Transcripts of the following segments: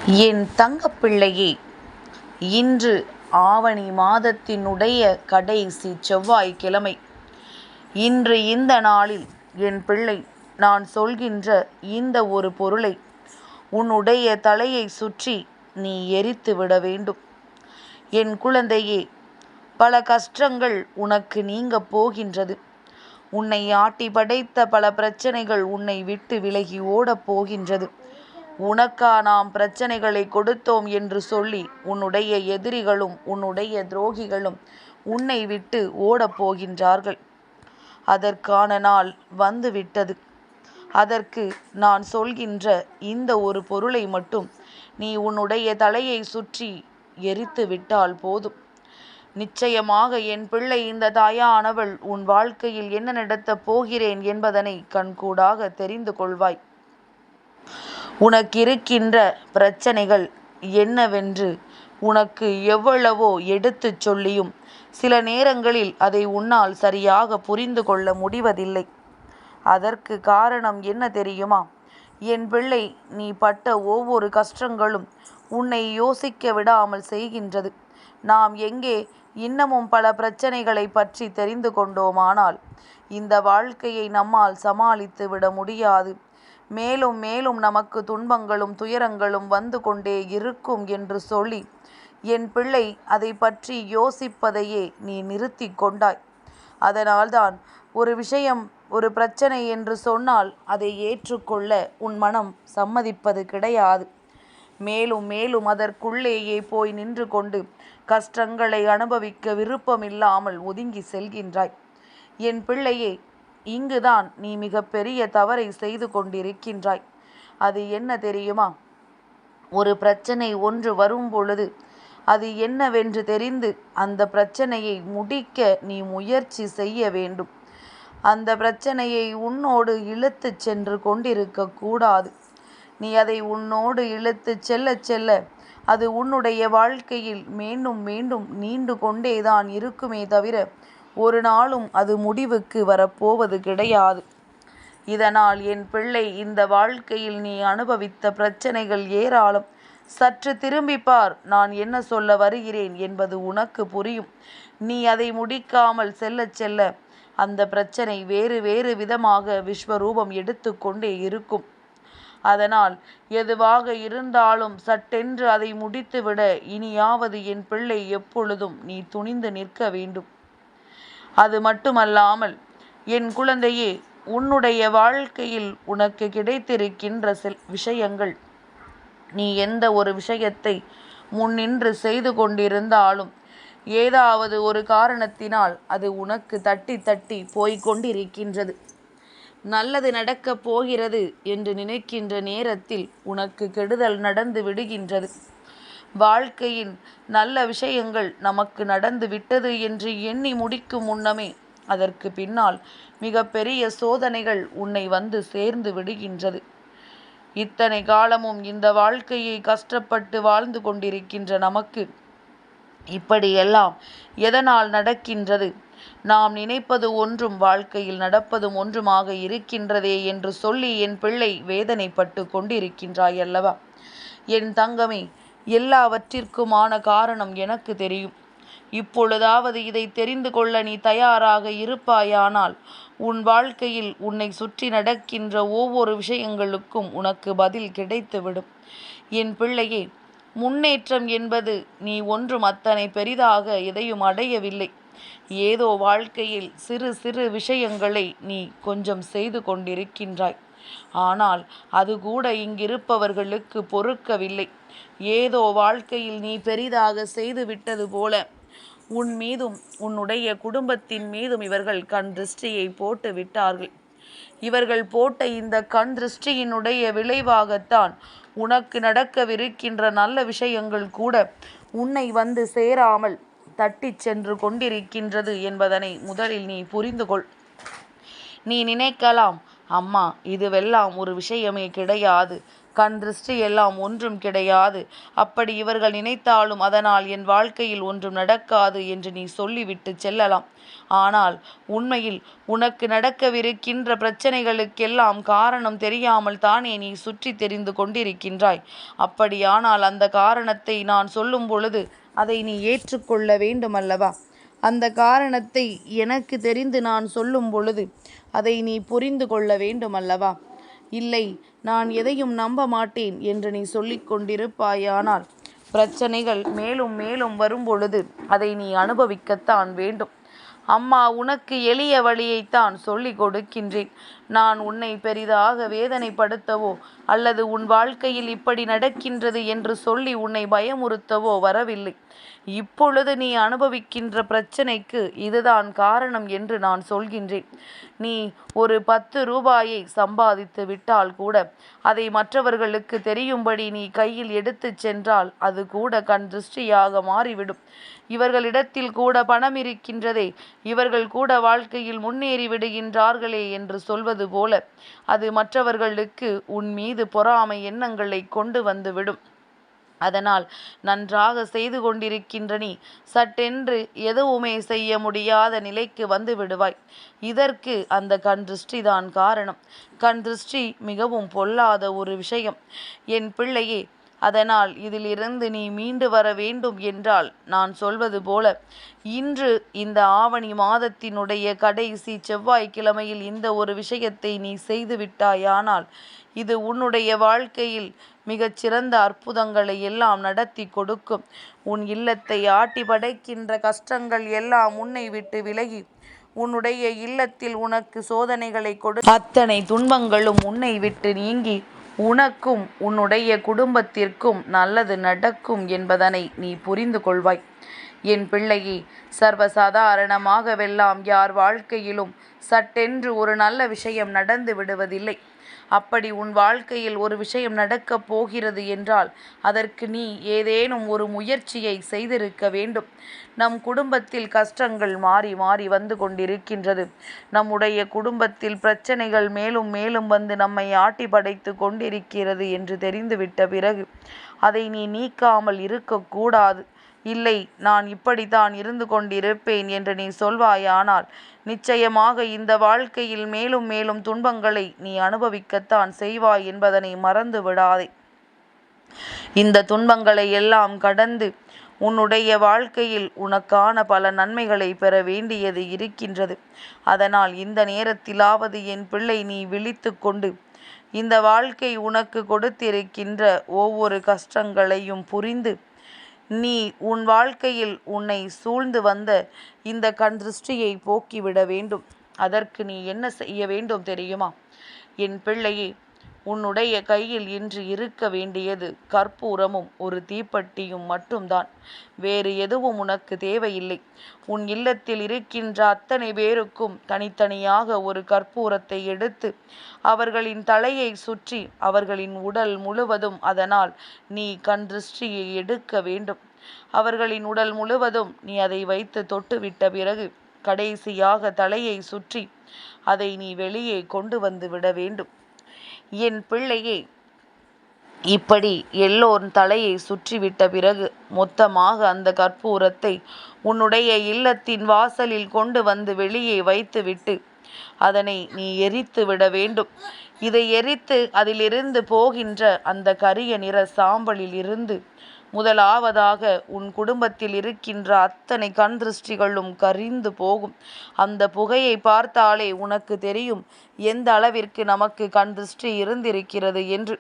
என் தங்கப்பிள்ளையே, இன்று ஆவணி மாதத்தினுடைய கடைசி செவ்வாய்க்கிழமை. இன்று இந்த நாளில் என் பிள்ளை, நான் சொல்கின்ற இந்த ஒரு பொருளை உன்னுடைய தலையை சுற்றி நீ எரித்து விட வேண்டும். என் குழந்தையே, பல கஷ்டங்கள் உனக்கு நீங்க போகின்றது. உன்னை ஆட்டி படைத்த பல பிரச்சனைகள் உன்னை விட்டு விலகி ஓடப் போகின்றது. உனக்கா நாம் பிரச்சனைகளை கொடுத்தோம் என்று சொல்லி உன்னுடைய எதிரிகளும் உன்னுடைய துரோகிகளும் உன்னை விட்டு ஓடப் போகின்றார்கள். அதற்கான நாள் வந்துவிட்டது. அதற்கு நான் சொல்கின்ற இந்த ஒரு பொருளை மட்டும் நீ உன்னுடைய தலையை சுற்றி எரித்து விட்டால் போதும். நிச்சயமாக என் பிள்ளை, இந்த தாயானவள் உன் வாழ்க்கையில் என்ன நடத்தப் போகிறேன் என்பதனை கண்கூடாக தெரிந்து கொள்வாய். உனக்கிருக்கின்ற பிரச்சனைகள் என்னவென்று உனக்கு எவ்வளவோ எடுத்துச் சொல்லியும் சில நேரங்களில் அதை உன்னால் சரியாக புரிந்து கொள்ள முடிவதில்லை. அதற்கு காரணம் என்ன தெரியுமா? என் பிள்ளை, நீ பட்ட ஒவ்வொரு கஷ்டங்களும் உன்னை யோசிக்க விடாமல் செய்கின்றது. நாம் எங்கே இன்னமும் பல பிரச்சனைகளை பற்றி தெரிந்து கொண்டோமானால் இந்த வாழ்க்கையை நம்மால் சமாளித்து விட முடியாது. மேலும் மேலும் நமக்கு துன்பங்களும் துயரங்களும் வந்து கொண்டே இருக்கும் என்று சொல்லி என் பிள்ளை அதை பற்றி யோசிப்பதையே நீ நிறுத்தி கொண்டாய். அதனால்தான் ஒரு விஷயம், ஒரு பிரச்சனை என்று சொன்னால் அதை ஏற்றுக்கொள்ள உன் மனம் சம்மதிப்பது கிடையாது. மேலும் மேலும் அதற்குள்ளேயே போய் நின்று கொண்டு கஷ்டங்களை அனுபவிக்க விருப்பமில்லாமல் ஒதுங்கி செல்கின்றாய். என் பிள்ளையே, இங்குதான் நீ மிகப்பெரிய தவறை செய்து கொண்டிருக்கின்றாய். அது என்ன தெரியுமா? ஒரு பிரச்சனை ஒன்று வரும் பொழுது அது என்னவென்று தெரிந்து அந்த பிரச்சனையை முடிக்க நீ முயற்சி செய்ய வேண்டும். அந்த பிரச்சனையை உன்னோடு இழுத்து சென்று கொண்டிருக்க கூடாது. நீ அதை உன்னோடு இழுத்து செல்ல செல்ல அது உன்னுடைய வாழ்க்கையில் மீண்டும் மீண்டும் நீண்டு கொண்டேதான் இருக்குமே தவிர ஒரு நாளும் அது முடிவுக்கு வரப்போவது கிடையாது. இதனால் என் பிள்ளை, இந்த வாழ்க்கையில் நீ அனுபவித்த பிரச்சனைகள் ஏராளம். சற்று திரும்பிப்பார், நான் என்ன சொல்ல வருகிறேன் என்பது உனக்கு புரியும். நீ அதை முடிக்காமல் செல்ல செல்ல அந்த பிரச்சனை வேறு வேறு விதமாக விஸ்வரூபம் எடுத்து கொண்டே இருக்கும். அதனால் எதுவாக இருந்தாலும் சட்டென்று அதை முடித்துவிட இனியாவது என் பிள்ளை எப்பொழுதும் நீ துணிந்து நிற்க வேண்டும். அது மட்டுமல்லாமல் என் குழந்தையே, உன்னுடைய வாழ்க்கையில் உனக்கு கிடைத்திருக்கின்ற விஷயங்கள், நீ எந்த ஒரு விஷயத்தை முன்னின்று செய்து கொண்டிருந்தாலும் ஏதாவது ஒரு காரணத்தினால் அது உனக்கு தட்டி தட்டி போய்கொண்டிருக்கின்றது. நல்லது நடக்கப் போகிறது என்று நினைக்கின்ற நேரத்தில் உனக்கு கெடுதல் நடந்து விடுகின்றது. வாழ்க்கையின் நல்ல விஷயங்கள் நமக்கு நடந்து விட்டது என்று எண்ணி முடிக்கும் முன்னமே அதற்கு பின்னால் மிகப்பெரிய சோதனைகள் உன்னை வந்து சேர்ந்து விடுகின்றது. இத்தனை காலமும் இந்த வாழ்க்கையை கஷ்டப்பட்டு வாழ்ந்து கொண்டிருக்கின்ற நமக்கு இப்படியெல்லாம் எதனால் நடக்கின்றது? நாம் நினைப்பது ஒன்றும் வாழ்க்கையில் நடப்பதும் ஒன்றுமாக இருக்கின்றதே என்று சொல்லி என் பிள்ளை வேதனைப்பட்டு கொண்டிருக்கின்றாய் அல்லவா? என் தங்கமே, எல்லாவற்றிற்குமான காரணம் எனக்கு தெரியும். இப்பொழுதாவது இதை தெரிந்து கொள்ள நீ தயாராக இருப்பாயானால் உன் வாழ்க்கையில் உன்னை சுற்றி நடக்கின்ற ஒவ்வொரு விஷயங்களுக்கும் உனக்கு பதில் கிடைத்துவிடும். என் பிள்ளையே, முன்னேற்றம் என்பது நீ ஒன்றும் அத்தனை பெரிதாக எதையும் அடையவில்லை. ஏதோ வாழ்க்கையில் சிறு சிறு விஷயங்களை நீ கொஞ்சம் செய்து கொண்டிருக்கின்றாய். ஆனால் அது கூட இங்கிருப்பவர்களுக்கு பொறுக்கவில்லை. ஏதோ வாழ்க்கையில் நீ பெரிதாக செய்து விட்டது போல உன் மீதும் உன்னுடைய குடும்பத்தின் மீதும் இவர்கள் கண் திருஷ்டியை போட்டு விட்டார்கள். இவர்கள் போட்ட இந்த கண் திருஷ்டியினுடைய விளைவாகத்தான் உனக்கு நடக்கவிருக்கின்ற நல்ல விஷயங்கள் கூட உன்னை வந்து சேராமல் தட்டி சென்று கொண்டிருக்கின்றது என்பதனை முதலில் நீ புரிந்து கொள். நீ நினைக்கலாம், அம்மா, இதுவெல்லாம் ஒரு விஷயமே கிடையாது, கண் திருஷ்டி எல்லாம் ஒன்றும் கிடையாது. அப்படி இவர்கள் நினைத்தாலும் அதனால் என் வாழ்க்கையில் ஒன்றும் நடக்காது என்று நீ சொல்லிவிட்டு செல்லலாம். ஆனால் உண்மையில் உனக்கு நடக்கவிருக்கின்ற பிரச்சனைகளுக்கெல்லாம் காரணம் தெரியாமல் தானே நீ சுற்றி தெரிந்து கொண்டிருக்கின்றாய். அப்படியானால் அந்த காரணத்தை நான் சொல்லும் பொழுது அதை நீ ஏற்றுக்கொள்ள வேண்டுமல்லவா? அந்த காரணத்தை எனக்கு தெரிந்து நான் சொல்லும் பொழுது அதை நீ புரிந்து கொள்ள வேண்டுமல்லவா? இல்லை, நான் எதையும் நம்ப மாட்டேன் என்று நீ சொல்லிக் கொண்டிருப்பாயானால் பிரச்சனைகள் மேலும் மேலும் வரும்பொழுது அதை நீ அனுபவிக்கத்தான் வேண்டும். அம்மா உனக்கு எளிய வழியைத்தான் சொல்லிக் கொடுக்கின்றேன். நான் உன்னை பெரிதாக வேதனைப்படுத்தவோ அல்லது உன் வாழ்க்கையில் இப்படி நடக்கின்றது என்று சொல்லி உன்னை பயமுறுத்தவோ வரவில்லை. இப்பொழுது நீ அனுபவிக்கின்ற பிரச்சனைக்கு இதுதான் காரணம் என்று நான் சொல்கின்றேன். நீ ஒரு 10 ரூபாயை சம்பாதித்து விட்டால் கூட அதை மற்றவர்களுக்கு தெரியும்படி நீ கையில் எடுத்துச் சென்றால் அது கூட கண் திருஷ்டியாக மாறிவிடும். இவர்களிடத்தில் கூட பணம் இருக்கின்றதே, இவர்கள் கூட வாழ்க்கையில் முன்னேறி விடுகின்றார்களே என்று சொல்வது போல அது மற்றவர்களுக்கு உன் மீது பொறாமை எண்ணங்களை கொண்டு வந்துவிடும். அதனால் நன்றாக செய்து கொண்டிருக்கின்ற நீ சட்டென்று எதுவுமே செய்ய முடியாத நிலைக்கு வந்து விடுவாய். இதற்கு அந்த கண் திருஷ்டிதான் காரணம். கண் திருஷ்டி மிகவும் பொல்லாத ஒரு விஷயம் என் பிள்ளையே. அதனால் இதிலிருந்து நீ மீண்டு வர வேண்டும் என்றால் நான் சொல்வது போல இன்று இந்த ஆவணி மாதத்தினுடைய கடைசி செவ்வாய்க்கிழமையில் இந்த ஒரு விஷயத்தை நீ செய்து விட்டாயானால் இது உன்னுடைய வாழ்க்கையில் மிகச்சிறந்த அற்புதங்களை எல்லாம் நடத்தி கொடுக்கும். உன் இல்லத்தை ஆட்டி படைக்கின்ற கஷ்டங்கள் எல்லாம் உன்னை விட்டு விலகி உன்னுடைய இல்லத்தில் உனக்கு சோதனைகளை அத்தனை துன்பங்களும் உன்னை விட்டு நீங்கி உனக்கும் உன்னுடைய குடும்பத்திற்கும் நல்லது நடக்கும் என்பதனை நீ புரிந்து கொள்வாய். என் பிள்ளையே, சர்வசாதாரணமாகவெல்லாம் யார் வாழ்க்கையிலும் சட்டென்று ஒரு நல்ல விஷயம் நடந்து விடுவதில்லை. அப்படி உன் வாழ்க்கையில் ஒரு விஷயம் நடக்கப் போகிறது என்றால் அதற்கு நீ ஏதேனும் ஒரு முயற்சியை செய்திருக்க வேண்டும். நம் குடும்பத்தில் கஷ்டங்கள் மாறி மாறி வந்து கொண்டிருக்கின்றது. நம்முடைய குடும்பத்தில் பிரச்சனைகள் மேலும் மேலும் வந்து நம்மை ஆட்டி படைத்து கொண்டிருக்கிறது என்று தெரிந்துவிட்ட பிறகு அதை நீ நீக்காமல் இருக்கக்கூடாது. இல்லை, நான் இப்படித்தான் இருந்து கொண்டிருப்பேன் என்று நீ சொல்வாயானால் நிச்சயமாக இந்த வாழ்க்கையில் மேலும் மேலும் துன்பங்களை நீ அனுபவிக்கத்தான் செய்வாய் என்பதனை மறந்து விடாதே. இந்த துன்பங்களை எல்லாம் கடந்து உன்னுடைய வாழ்க்கையில் உனக்கான பல நன்மைகளை பெற வேண்டியது இருக்கின்றது. அதனால் இந்த நேரத்திலாவது என் பிள்ளை நீ விழித்து கொண்டு இந்த வாழ்க்கை உனக்கு கொடுத்திருக்கின்ற ஒவ்வொரு கஷ்டங்களையும் புரிந்து நீ உன் வாழ்க்கையில் உன்னை சூழ்ந்து வந்த இந்த கண் திருஷ்டியை போக்கிவிட வேண்டும். அதற்கு நீ என்ன செய்ய வேண்டும் தெரியுமா? என் பிள்ளையே, உன்னுடைய கையில் இன்று இருக்க வேண்டியது கற்பூரமும் ஒரு தீப்பெட்டியும் மட்டும்தான். வேறு எதுவும் உனக்கு தேவையில்லை. உன் இல்லத்தில் இருக்கின்ற அத்தனை பேருக்கும் தனித்தனியாக ஒரு கற்பூரத்தை எடுத்து அவர்களின் தலையை சுற்றி அவர்களின் உடல் முழுவதும் அதனால் நீ கண் திருஷ்டியை எடுக்க வேண்டும். அவர்களின் உடல் முழுவதும் நீ அதை வைத்து தொட்டுவிட்ட பிறகு கடைசியாக தலையை சுற்றி அதை நீ வெளியே கொண்டு வந்து விட வேண்டும். என் பிள்ளையே, இப்படி எல்லோரும் தலையை சுற்றிவிட்ட பிறகு மொத்தமாக அந்த கற்பூரத்தை உன்னுடைய இல்லத்தின் வாசலில் கொண்டு வந்து வெளியே வைத்துவிட்டு அதனை நீ எரித்து விட வேண்டும். இதை எரித்து அதிலிருந்து போகின்ற அந்த கரிய நிற சாம்பலில் இருந்து முதலாவதாக உன் குடும்பத்தில் இருக்கின்ற அத்தனை கண் திருஷ்டிகளும் கரிந்து போகும். அந்த புகையை பார்த்தாலே உனக்கு தெரியும் எந்த அளவிற்கு நமக்கு கண் திருஷ்டி இருந்திருக்கிறது என்று.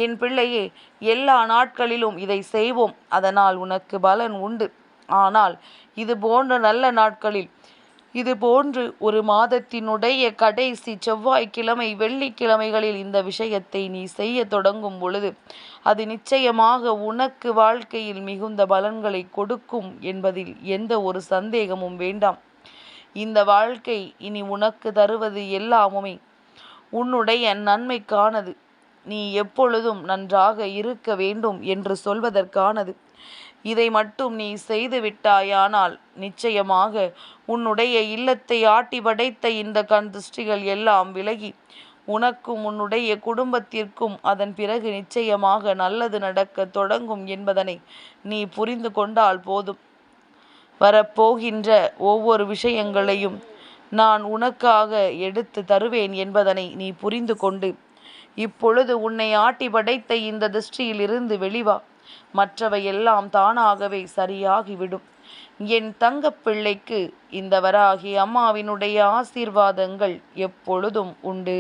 என் பிள்ளையே, எல்லா நாட்களிலும் இதை செய்வோம், அதனால் உனக்கு பலன் உண்டு. ஆனால் இது போன்ற நல்ல நாட்களில் இது போன்று ஒரு மாதத்தினுடைய கடைசி செவ்வாய்க்கிழமை வெள்ளிக்கிழமைகளில் இந்த விஷயத்தை நீ செய்ய தொடங்கும் பொழுது அது நிச்சயமாக உனக்கு வாழ்க்கையில் மிகுந்த பலன்களை கொடுக்கும் என்பதில் எந்த ஒரு சந்தேகமும் வேண்டாம். இந்த வாழ்க்கை இனி உனக்கு தருவது எல்லாமுமே உன்னுடைய நன்மைக்கானது. நீ எப்பொழுதும் நன்றாக இருக்க வேண்டும் என்று சொல்வதற்கானது. இதை மட்டும் நீ செய்து விட்டாயானால் நிச்சயமாக உன்னுடைய இல்லத்தை ஆட்டி படைத்த இந்த கண் திருஷ்டிகள் எல்லாம் விலகி உனக்கும் உன்னுடைய குடும்பத்திற்கும் அதன் பிறகு நிச்சயமாக நல்லது நடக்க தொடங்கும் என்பதனை நீ புரிந்து கொண்டால் போதும். வரப்போகின்ற ஒவ்வொரு விஷயங்களையும் நான் உனக்காக எடுத்து தருவேன் என்பதனை நீ புரிந்து கொண்டு இப்பொழுது உன்னை ஆட்டி படைத்த இந்த திருஷ்டியிலிருந்து வெளிவா. மற்றவையெல்லாம் தானாகவே சரியாகிவிடும். என் தங்கப் பிள்ளைக்கு இந்த வராகி அம்மாவினுடைய ஆசீர்வாதங்கள் எப்பொழுதும் உண்டு.